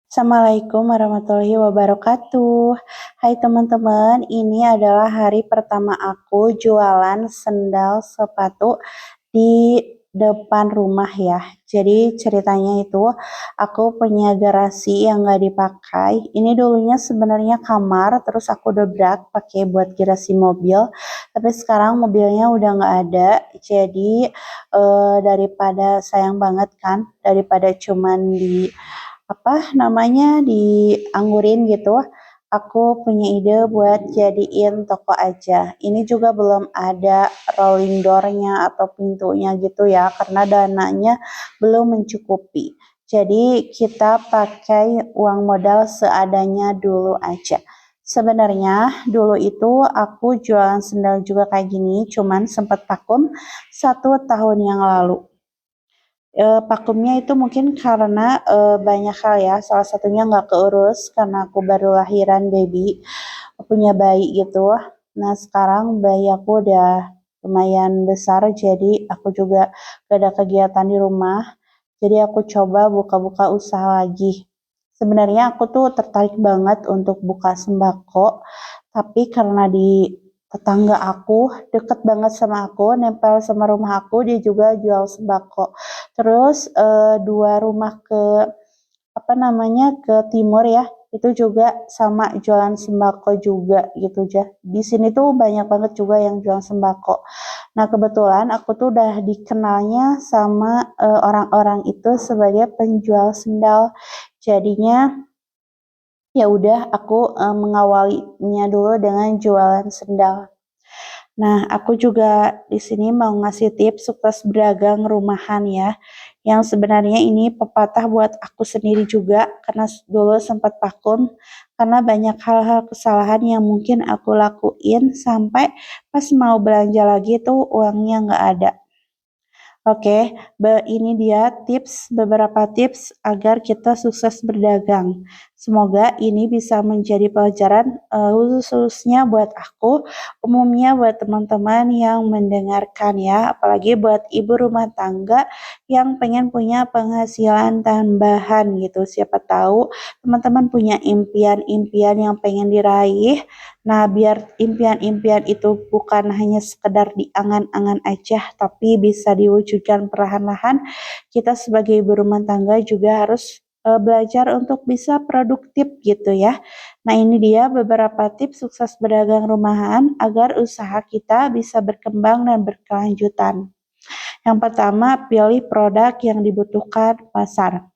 Assalamualaikum warahmatullahi wabarakatuh. Hai teman-teman, ini adalah hari pertama aku jualan sendal sepatu di depan rumah ya. Jadi ceritanya itu aku punya garasi yang nggak dipakai. Ini dulunya sebenarnya kamar, terus aku dobrak pakai buat garasi mobil. Tapi sekarang mobilnya udah nggak ada. Jadi daripada sayang banget kan, daripada cuman di apa namanya dianggurin gitu, aku punya ide buat jadiin toko aja. Ini juga belum ada rolling door-nya atau pintunya gitu ya, karena dananya belum mencukupi. Jadi kita pakai uang modal seadanya dulu aja. Sebenarnya dulu itu aku jualan sendal juga kayak gini, cuman sempat vakum 1 tahun yang lalu. Vakumnya itu mungkin karena banyak hal ya, salah satunya nggak keurus karena aku baru lahiran baby, punya bayi gitu. Nah sekarang bayi aku udah lumayan besar, jadi aku juga gak ada kegiatan di rumah, jadi aku coba buka-buka usaha lagi. Sebenarnya aku tuh tertarik banget untuk buka sembako, tapi karena di tetangga aku deket banget sama aku, nempel sama rumah aku, dia juga jual sembako. Terus 2 rumah ke apa namanya ke timur ya, itu juga sama jualan sembako juga gitu aja. Di sini tuh banyak banget juga yang jual sembako. Nah kebetulan aku tuh udah dikenalnya sama orang-orang itu sebagai penjual sendal. Jadinya ya udah aku mengawalinya dulu dengan jualan sendal. Nah, aku juga di sini mau ngasih tips sukses berdagang rumahan ya. Yang sebenarnya ini pepatah buat aku sendiri juga karena dulu sempat vakum karena banyak hal-hal kesalahan yang mungkin aku lakuin sampai pas mau belanja lagi tuh uangnya nggak ada. Oke, ini dia beberapa tips agar kita sukses berdagang. Semoga ini bisa menjadi pelajaran khususnya buat aku, umumnya buat teman-teman yang mendengarkan ya, apalagi buat ibu rumah tangga yang pengen punya penghasilan tambahan gitu. Siapa tahu teman-teman punya impian-impian yang pengen diraih. Nah, biar impian-impian itu bukan hanya sekedar di angan-angan aja, tapi bisa diwujudkan perlahan-lahan, kita sebagai ibu rumah tangga juga harus belajar untuk bisa produktif gitu ya. Nah, ini dia beberapa tips sukses berdagang rumahan agar usaha kita bisa berkembang dan berkelanjutan. Yang pertama, pilih produk yang dibutuhkan pasar.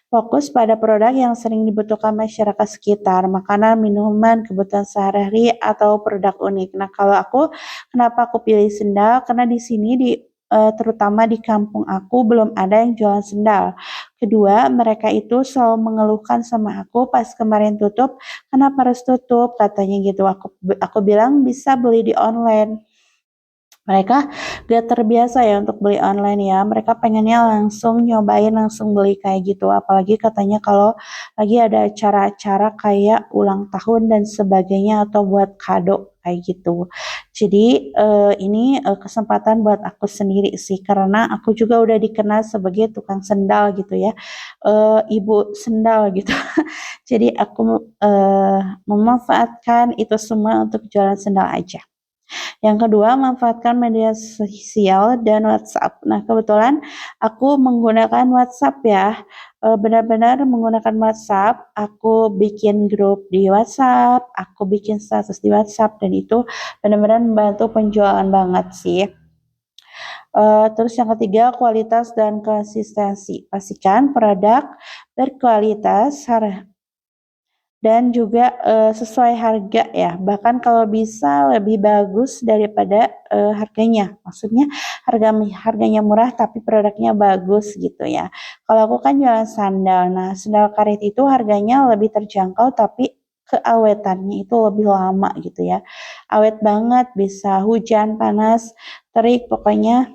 Fokus pada produk yang sering dibutuhkan masyarakat sekitar, makanan, minuman, kebutuhan sehari-hari, atau produk unik. Nah, kalau aku, kenapa aku pilih sendal? Karena di sini terutama di kampung aku belum ada yang jualan sendal. Kedua, mereka itu selalu mengeluhkan sama aku pas kemarin tutup, kenapa harus tutup? Katanya gitu. Aku bilang bisa beli di online. Mereka gak terbiasa ya untuk beli online ya. Mereka pengennya langsung nyobain, langsung beli kayak gitu. Apalagi katanya kalau lagi ada acara-acara kayak ulang tahun dan sebagainya atau buat kado kayak gitu. Jadi ini kesempatan buat aku sendiri sih karena aku juga udah dikenal sebagai tukang sendal gitu ya. Ibu sendal gitu. Jadi aku memanfaatkan itu semua untuk jualan sendal aja. Yang kedua, manfaatkan media sosial dan WhatsApp. Nah, kebetulan aku menggunakan WhatsApp ya. Benar-benar menggunakan WhatsApp. Aku bikin grup di WhatsApp, aku bikin status di WhatsApp, dan itu benar-benar membantu penjualan banget sih. Terus yang ketiga, kualitas dan konsistensi. Pastikan produk berkualitas, dan juga sesuai harga ya, bahkan kalau bisa lebih bagus daripada harganya. Maksudnya harganya murah tapi produknya bagus gitu ya. Kalau aku kan jualan sandal, nah sandal karet itu harganya lebih terjangkau tapi keawetannya itu lebih lama gitu ya. Awet banget, bisa hujan, panas, terik, pokoknya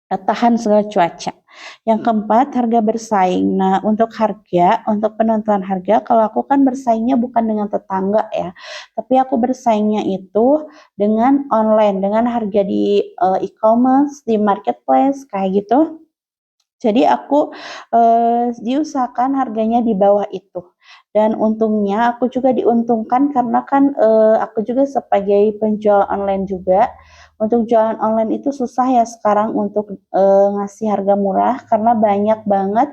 tahan segala cuaca. Yang keempat, harga bersaing. Nah, untuk penentuan harga, kalau aku kan bersaingnya bukan dengan tetangga ya, tapi aku bersaingnya itu dengan online, dengan harga di e-commerce, di marketplace, kayak gitu. Jadi aku, diusahakan harganya di bawah itu. Dan untungnya aku juga diuntungkan karena kan, aku juga sebagai penjual online juga. Untuk jualan online itu susah ya sekarang untuk, ngasih harga murah karena banyak banget,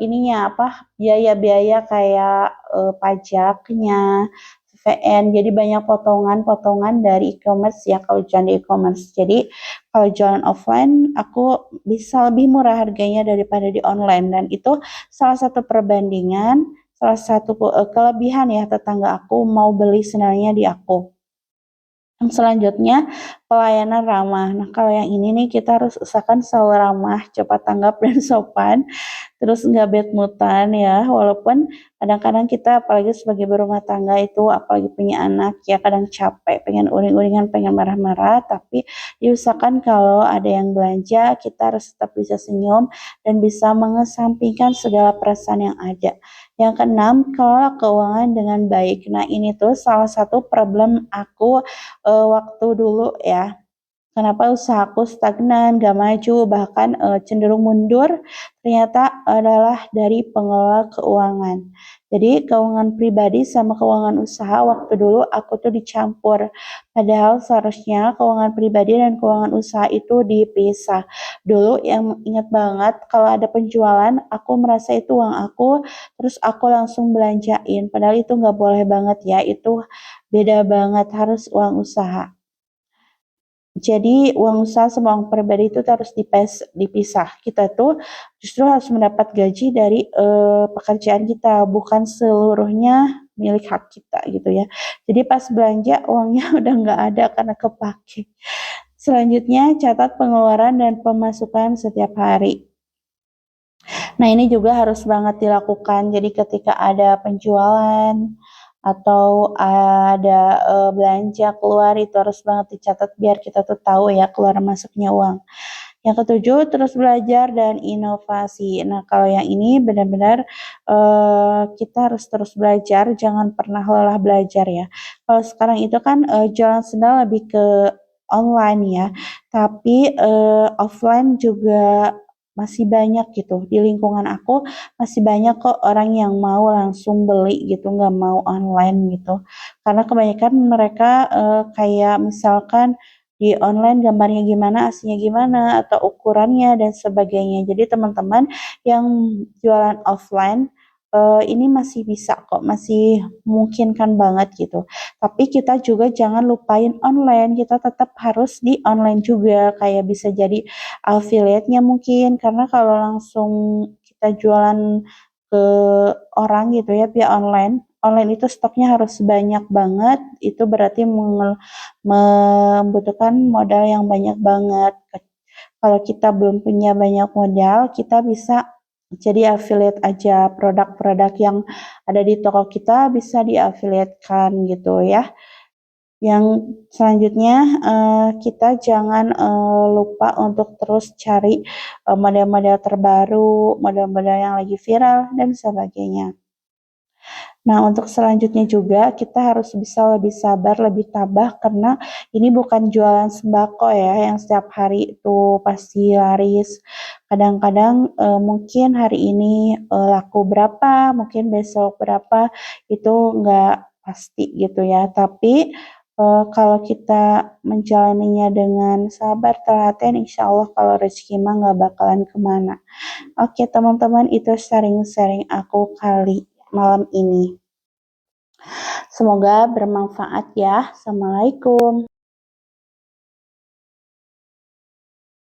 ininya apa, biaya-biaya kayak, pajaknya, VPN, jadi banyak potongan-potongan dari e-commerce ya kalau jualan di e-commerce. Jadi kalau jualan offline aku bisa lebih murah harganya daripada di online dan itu salah satu perbandingan, salah satu kelebihan ya tetangga aku mau beli sendalnya di aku. Yang selanjutnya, pelayanan ramah. Nah, kalau yang ini nih kita harus usahakan selalu ramah, cepat tanggap, dan sopan, terus nggak bad mood-an ya, walaupun kadang-kadang kita apalagi sebagai berumah tangga itu, apalagi punya anak, ya kadang capek, pengen uring-uringan, pengen marah-marah, tapi diusahakan kalau ada yang belanja, kita harus tetap bisa senyum dan bisa mengesampingkan segala perasaan yang ada. Yang keenam, kelola keuangan dengan baik. Nah, ini tuh salah satu problem aku waktu dulu ya. Kenapa usahaku stagnan, gak maju, bahkan cenderung mundur, ternyata adalah dari pengelola keuangan. Jadi keuangan pribadi sama keuangan usaha waktu dulu aku tuh dicampur. Padahal seharusnya keuangan pribadi dan keuangan usaha itu dipisah. Dulu yang ingat banget kalau ada penjualan, aku merasa itu uang aku, terus aku langsung belanjain. Padahal itu nggak boleh banget ya, itu beda banget, harus uang usaha. Jadi uang usaha sama uang pribadi itu harus dipisah. Kita tuh justru harus mendapat gaji dari pekerjaan kita, bukan seluruhnya milik hak kita gitu ya. Jadi pas belanja uangnya udah nggak ada karena kepake. Selanjutnya catat pengeluaran dan pemasukan setiap hari. Nah, ini juga harus banget dilakukan. Jadi ketika ada penjualan atau ada belanja keluar itu harus banget dicatat biar kita tuh tahu ya keluar masuknya uang. Yang ketujuh, terus belajar dan inovasi. Nah, kalau yang ini benar-benar kita harus terus belajar, jangan pernah lelah belajar ya. Kalau sekarang itu kan jualan sendal lebih ke online ya, tapi offline juga masih banyak gitu. Di lingkungan aku masih banyak kok orang yang mau langsung beli gitu, nggak mau online gitu. Karena kebanyakan mereka kayak misalkan di online gambarnya gimana, aslinya gimana, atau ukurannya dan sebagainya. Jadi teman-teman yang jualan offline ini masih bisa kok, masih memungkinkan banget gitu. Tapi kita juga jangan lupain online, kita tetap harus di online juga, kayak bisa jadi affiliate-nya mungkin, karena kalau langsung kita jualan ke orang gitu ya via online, online itu stoknya harus banyak banget, itu berarti membutuhkan modal yang banyak banget. Kalau kita belum punya banyak modal, kita bisa jadi affiliate aja produk-produk yang ada di toko kita bisa diafiliatkan gitu ya. Yang selanjutnya kita jangan lupa untuk terus cari model-model terbaru, model-model yang lagi viral dan sebagainya. Nah, untuk selanjutnya juga kita harus bisa lebih sabar, lebih tabah karena ini bukan jualan sembako ya yang setiap hari itu pasti laris. Kadang-kadang mungkin hari ini laku berapa, mungkin besok berapa, itu nggak pasti gitu ya. Tapi kalau kita menjalaninya dengan sabar, telaten, insya Allah kalau rezeki mah nggak bakalan kemana. Oke teman-teman, itu sharing-sharing aku kali malam ini. Semoga bermanfaat ya. Assalamualaikum.